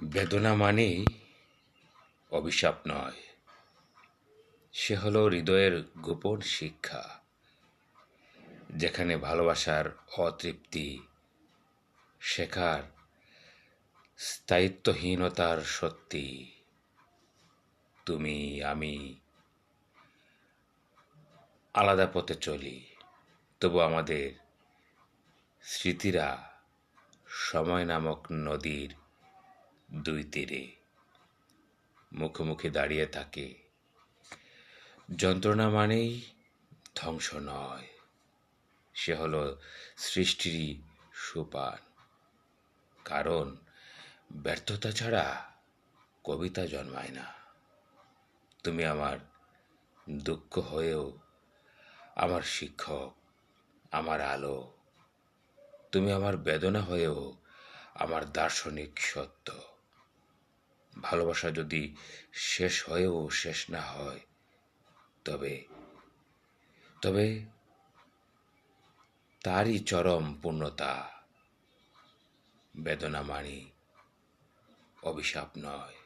বেদনা মানেই অভিশাপ নয়, সে হলো হৃদয়ের গোপন শিক্ষা, যেখানে ভালোবাসার অতৃপ্তি শেখার স্থায়িত্বহীনতার সত্যি। তুমি আমি আলাদা পথে চলি, তবু আমাদের স্মৃতিরা সময় নামক নদীর দুই তীরে মুখোমুখি দাঁড়িয়ে থাকে। যন্ত্রণা মানেই ধ্বংস নয়, সে হলো সৃষ্টিরই সোপান। কারণ ব্যর্থতা ছাড়া কবিতা জন্মায় না। তুমি আমার দুঃখ হয়েও আমার শিক্ষক, আমার আলো। তুমি আমার বেদনা হয়েও আমার দার্শনিক সত্য। ভালোবাসা যদি শেষ হয়েও শেষ না হয়, তবে তবে তারই চরম পূর্ণতা। বেদনা মানে অভিশাপ নয়।